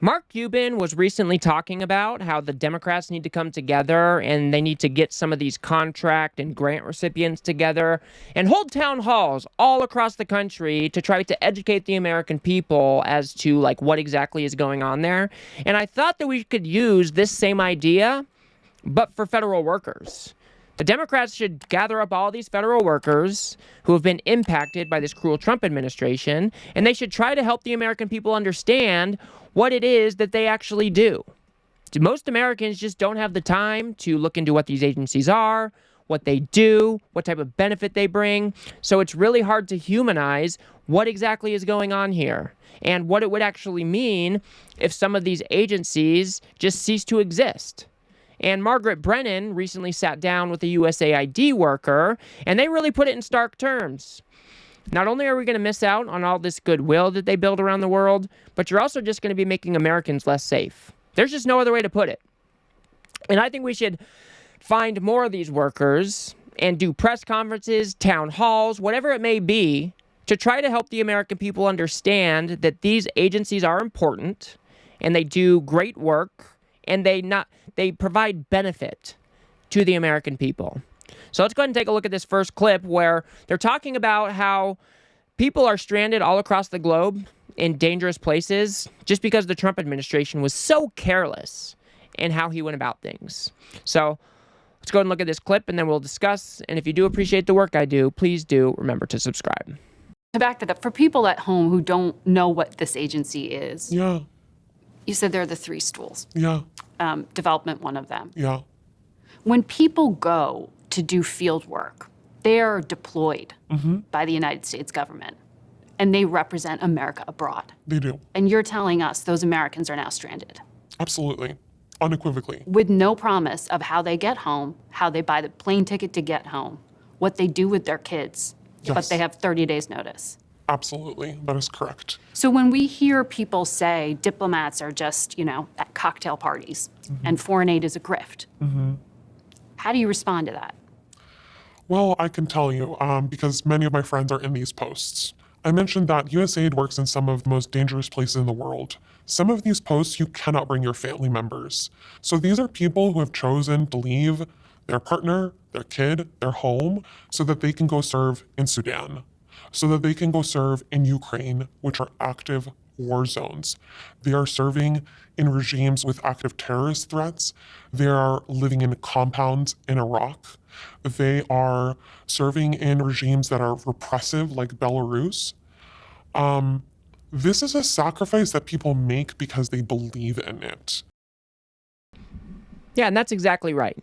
Mark Cuban was recently talking about how the Democrats need to come together and they need to get some of these contract and grant recipients together and hold town halls all across the country to try to educate the American people as to what exactly is going on there. And I thought that we could use this same idea, but for federal workers. The Democrats should gather up all these federal workers who have been impacted by this cruel Trump administration, and they should try to help the American people understand what it is that they actually do. Most Americans just don't have the time to look into what these agencies are, what they do, what type of benefit they bring. So it's really hard to humanize what exactly is going on here and what it would actually mean if some of these agencies just cease to exist. And Margaret Brennan recently sat down with a USAID worker, and they really put it in stark terms. Not only are we going to miss out on all this goodwill that they build around the world, but you're also just going to be making Americans less safe. There's just no other way to put it. And I think we should find more of these workers and do press conferences, town halls, whatever it may be, to try to help the American people understand that these agencies are important and they do great work and they provide benefit to the American people. So let's go ahead and take a look at this first clip where they're talking about how people are stranded all across the globe in dangerous places just because the Trump administration was so careless in how he went about things. So let's go ahead and look at this clip and then we'll discuss. And if you do appreciate the work I do, please do remember to subscribe. To back that up, for people at home who don't know what this agency is, Yeah. You said they're the three stools. Yeah. Development, one of them. Yeah. When people go to do field work, they are deployed by the United States government, and they represent America abroad. They do. And you're telling us those Americans are now stranded. Absolutely. Unequivocally. With no promise of how they get home, how they buy the plane ticket to get home, what they do with their kids, Yes. but they have 30 days notice. Absolutely. That is correct. So when we hear people say diplomats are just, at cocktail parties and foreign aid is a grift, how do you respond to that? Well, I can tell you, because many of my friends are in these posts. I mentioned that USAID works in some of the most dangerous places in the world. Some of these posts, you cannot bring your family members. So these are people who have chosen to leave their partner, their kid, their home, so that they can go serve in Sudan, so that they can go serve in Ukraine, which are active war zones. They are serving in regimes with active terrorist threats. They are living in compounds in Iraq. They are serving in regimes that are repressive, like Belarus. This is a sacrifice that people make because they believe in it. Yeah, and that's exactly right.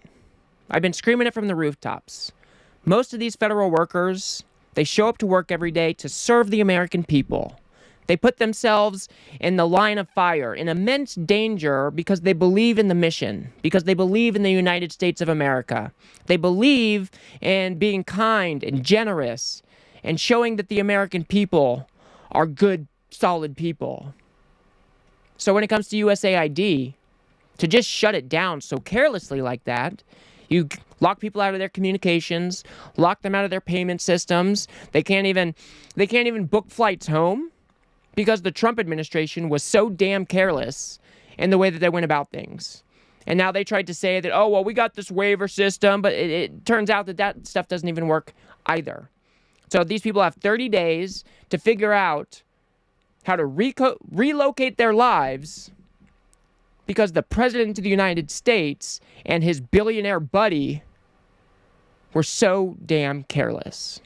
I've been screaming it from the rooftops. Most of these federal workers, they show up to work every day to serve the American people. They put themselves in the line of fire, in immense danger, because they believe in the mission, because they believe in the United States of America. They believe in being kind and generous and showing that the American people are good, solid people. So when it comes to USAID, to just shut it down so carelessly like that, you lock people out of their communications, lock them out of their payment systems. They can't even book flights home because the Trump administration was so damn careless in the way that they went about things. And now they tried to say that, oh, well, we got this waiver system, but it turns out that stuff doesn't even work either. So these people have 30 days to figure out how to relocate their lives because the president of the United States and his billionaire buddy were so damn careless.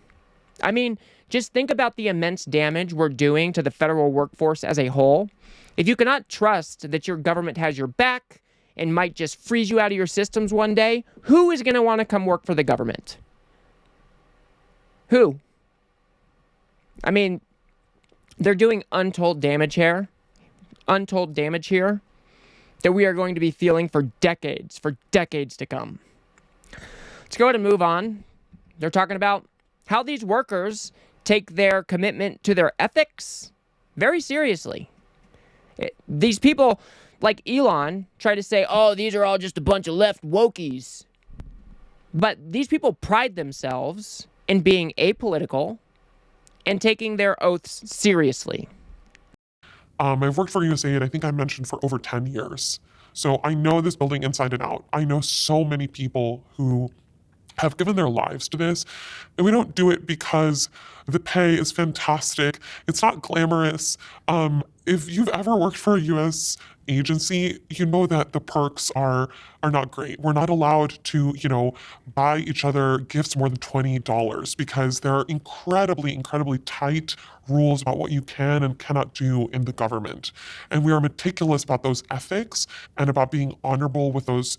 I mean, just think about the immense damage we're doing to the federal workforce as a whole. If you cannot trust that your government has your back and might just freeze you out of your systems one day, who is going to want to come work for the government? Who? I mean, they're doing untold damage here that we are going to be feeling for decades to come. Let's go ahead and move on. They're talking about how these workers take their commitment to their ethics very seriously. These people, like Elon, try to say, oh, these are all just a bunch of left wokies. But these people pride themselves in being apolitical and taking their oaths seriously. I've worked for USAID, I think I mentioned, for over 10 years. So I know this building inside and out. I know so many people who have given their lives to this. And we don't do it because the pay is fantastic. It's not glamorous. If you've ever worked for a US agency, you know that the perks are not great. We're not allowed to, buy each other gifts more than $20 because there are incredibly tight rules about what you can and cannot do in the government. And we are meticulous about those ethics and about being honorable with those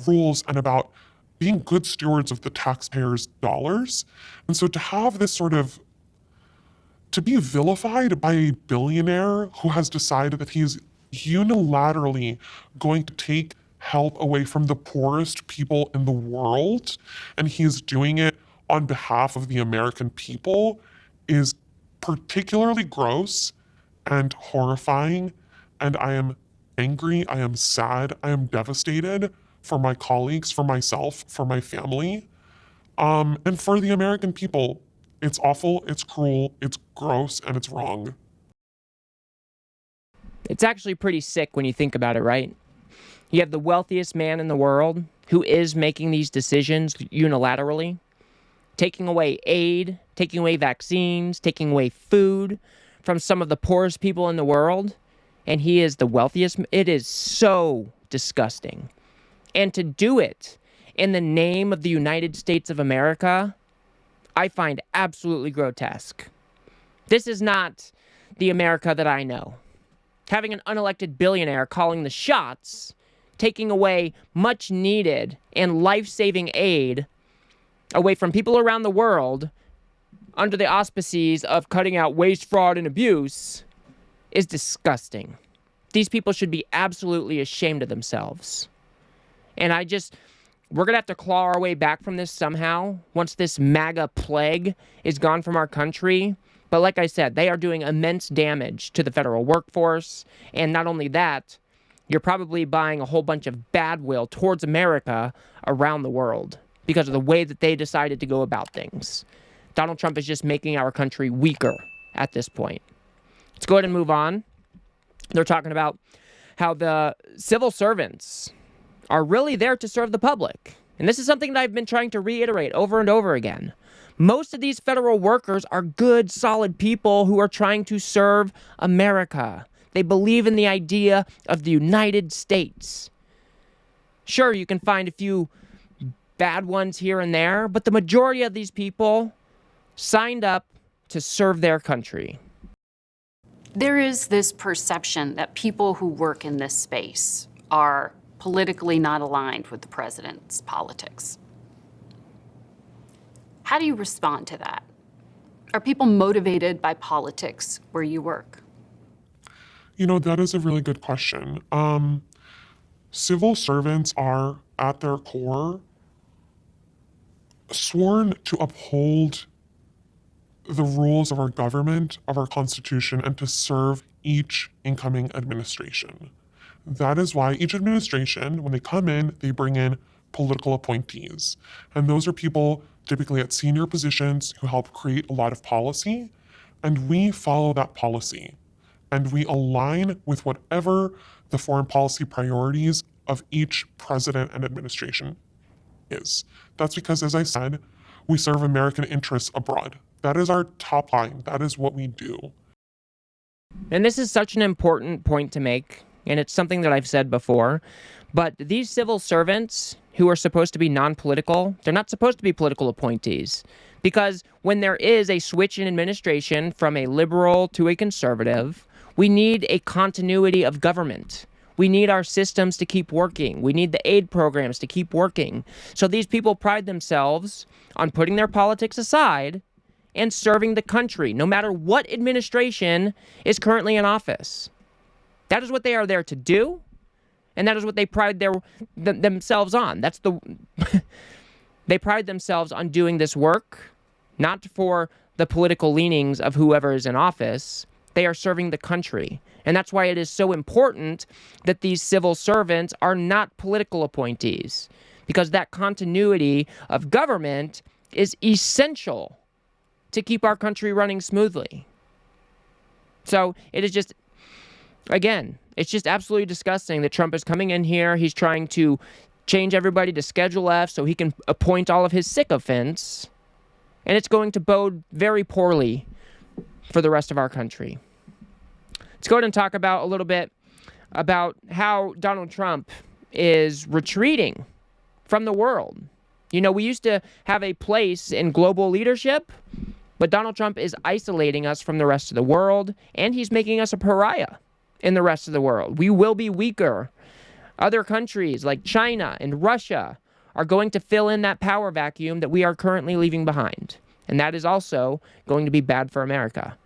rules and about being good stewards of the taxpayers' dollars. And so to have this to be vilified by a billionaire who has decided that he is unilaterally going to take help away from the poorest people in the world, and he is doing it on behalf of the American people, is particularly gross and horrifying. And I am angry, I am sad, I am devastated for my colleagues, for myself, for my family, and for the American people. It's awful, it's cruel, it's gross, and it's wrong. It's actually pretty sick when you think about it, right? You have the wealthiest man in the world who is making these decisions unilaterally, taking away aid, taking away vaccines, taking away food from some of the poorest people in the world, and he is the wealthiest. It is so disgusting. And to do it in the name of the United States of America, I find absolutely grotesque. This is not the America that I know. Having an unelected billionaire calling the shots, taking away much needed and life-saving aid away from people around the world under the auspices of cutting out waste, fraud, and abuse is disgusting. These people should be absolutely ashamed of themselves. And we're going to have to claw our way back from this somehow once this MAGA plague is gone from our country. But like I said, they are doing immense damage to the federal workforce. And not only that, you're probably buying a whole bunch of bad will towards America around the world because of the way that they decided to go about things. Donald Trump is just making our country weaker at this point. Let's go ahead and move on. They're talking about how the civil servants are really there to serve the public. And this is something that I've been trying to reiterate over and over again. Most of these federal workers are good, solid people who are trying to serve America. They believe in the idea of the United States. Sure, you can find a few bad ones here and there, but the majority of these people signed up to serve their country. There is this perception that people who work in this space are politically not aligned with the president's politics. How do you respond to that? Are people motivated by politics where you work? That is a really good question. Civil servants are, at their core, sworn to uphold the rules of our government, of our Constitution, and to serve each incoming administration. That is why each administration, when they come in, they bring in political appointees. And those are people typically at senior positions who help create a lot of policy. And we follow that policy. And we align with whatever the foreign policy priorities of each president and administration is. That's because, as I said, we serve American interests abroad. That is our top line. That is what we do. And this is such an important point to make, and it's something that I've said before, but these civil servants who are supposed to be non-political, they're not supposed to be political appointees. Because when there is a switch in administration from a liberal to a conservative, we need a continuity of government. We need our systems to keep working. We need the aid programs to keep working. So these people pride themselves on putting their politics aside and serving the country, no matter what administration is currently in office. That is what they are there to do, and that is what they pride themselves on. They pride themselves on doing this work, not for the political leanings of whoever is in office. They are serving the country. And that's why it is so important that these civil servants are not political appointees, because that continuity of government is essential to keep our country running smoothly. So it is just, Again, it's just absolutely disgusting that Trump is coming in here. He's trying to change everybody to Schedule F so he can appoint all of his sycophants. And it's going to bode very poorly for the rest of our country. Let's go ahead and talk about a little bit about how Donald Trump is retreating from the world. You know, we used to have a place in global leadership, but Donald Trump is isolating us from the rest of the world, and he's making us a pariah in the rest of the world. We will be weaker. Other countries like China and Russia are going to fill in that power vacuum that we are currently leaving behind. And that is also going to be bad for America.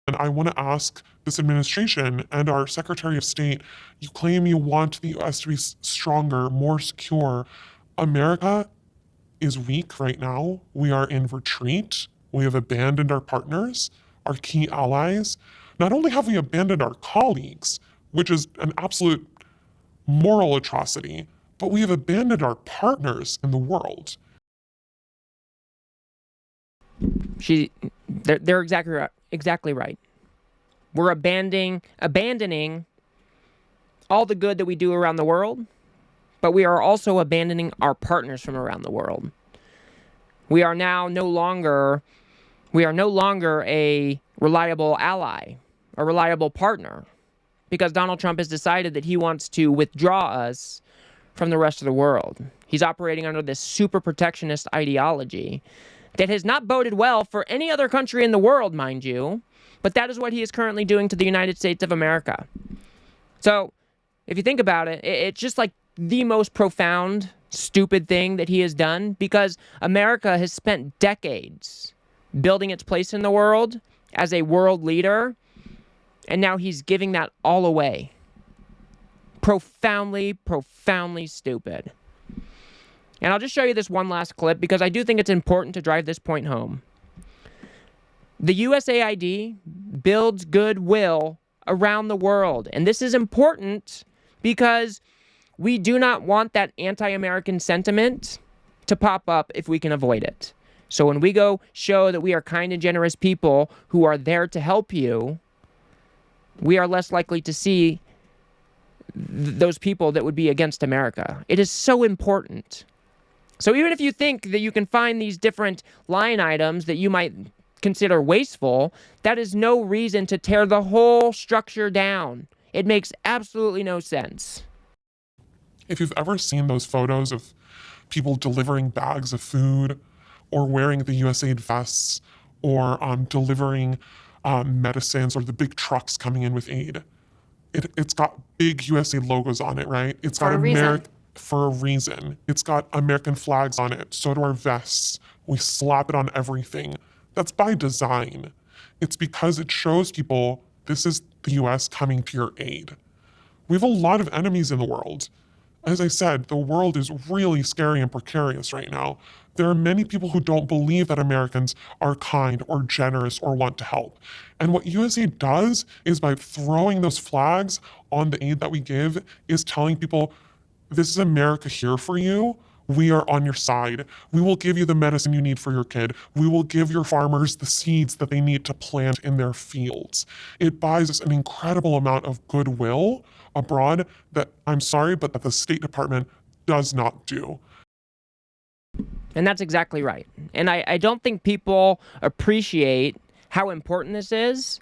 And I want to ask this administration and our Secretary of State, you claim you want the US to be stronger, more secure. America is weak right now. We are in retreat. We have abandoned our partners, our key allies. Not only have we abandoned our colleagues, which is an absolute moral atrocity, but we have abandoned our partners in the world. They're exactly right. We're abandoning all the good that we do around the world, but we are also abandoning our partners from around the world. We are no longer a reliable ally, a reliable partner, because Donald Trump has decided that he wants to withdraw us from the rest of the world. He's operating under this super protectionist ideology that has not boded well for any other country in the world, mind you, but that is what he is currently doing to the United States of America. So, if you think about it, it's just like the most profound, stupid thing that he has done, because America has spent decades building its place in the world as a world leader, and now he's giving that all away. Profoundly, profoundly stupid. And I'll just show you this one last clip because I do think it's important to drive this point home. The USAID builds goodwill around the world. And this is important because we do not want that anti-American sentiment to pop up if we can avoid it. So when we go show that we are kind and generous people who are there to help you, we are less likely to see those people that would be against America. It is so important. So even if you think that you can find these different line items that you might consider wasteful, that is no reason to tear the whole structure down. It makes absolutely no sense. If you've ever seen those photos of people delivering bags of food or wearing the USAID vests or delivering medicines or the big trucks coming in with aid, it's got big USAID logos on it, right? It's got for a reason. It's got American flags on it. So do our vests. We slap it on everything. That's by design. It's because it shows people this is the US coming to your aid. We have a lot of enemies in the world. As I said, the world is really scary and precarious right now. There are many people who don't believe that Americans are kind or generous or want to help. And what USAID does is by throwing those flags on the aid that we give is telling people, this is America here for you. We are on your side. We will give you the medicine you need for your kid. We will give your farmers the seeds that they need to plant in their fields. It buys us an incredible amount of goodwill abroad that, I'm sorry, but that the State Department does not do. And that's exactly right. And I don't think people appreciate how important this is.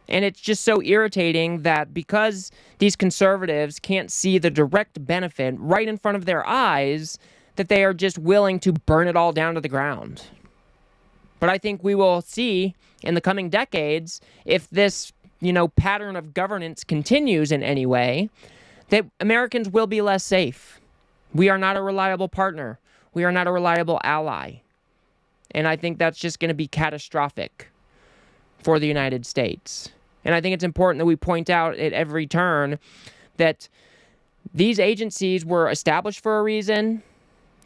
And it's just so irritating that because these conservatives can't see the direct benefit right in front of their eyes, that they are just willing to burn it all down to the ground. But I think we will see in the coming decades, if this, pattern of governance continues in any way, that Americans will be less safe. We are not a reliable partner. We are not a reliable ally. And I think that's just going to be catastrophic for the United States. And I think it's important that we point out at every turn that these agencies were established for a reason.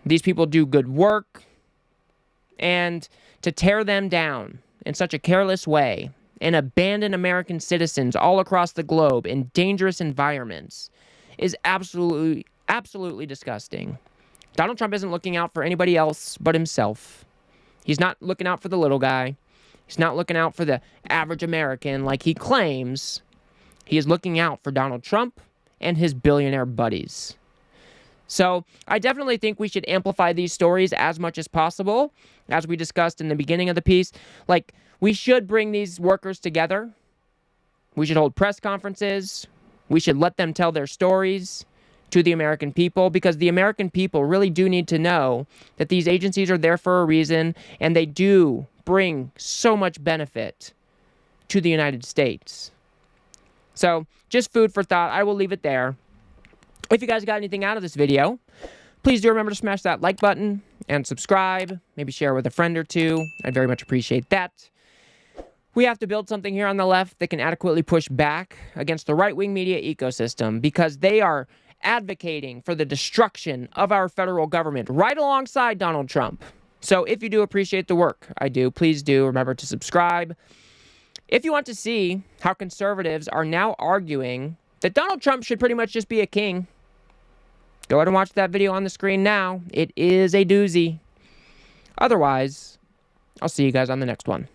These people do good work. And to tear them down in such a careless way and abandon American citizens all across the globe in dangerous environments is absolutely, absolutely disgusting. Donald Trump isn't looking out for anybody else but himself. He's not looking out for the little guy. He's not looking out for the average American like he claims. He is looking out for Donald Trump and his billionaire buddies. So I definitely think we should amplify these stories as much as possible. As we discussed in the beginning of the piece, like, we should bring these workers together. We should hold press conferences. We should let them tell their stories to the American people, because the American people really do need to know that these agencies are there for a reason, and they do bring so much benefit to the United States. So just food for thought. I will leave it there. If you guys got anything out of this video, please do remember to smash that like button and subscribe. Maybe share with a friend or two. I'd very much appreciate that. We have to build something here on the left that can adequately push back against the right-wing media ecosystem, because they are advocating for the destruction of our federal government right alongside Donald Trump. So if you do appreciate the work I do, please do remember to subscribe. If you want to see how conservatives are now arguing that Donald Trump should pretty much just be a king, go ahead and watch that video on the screen now. It is a doozy. Otherwise, I'll see you guys on the next one.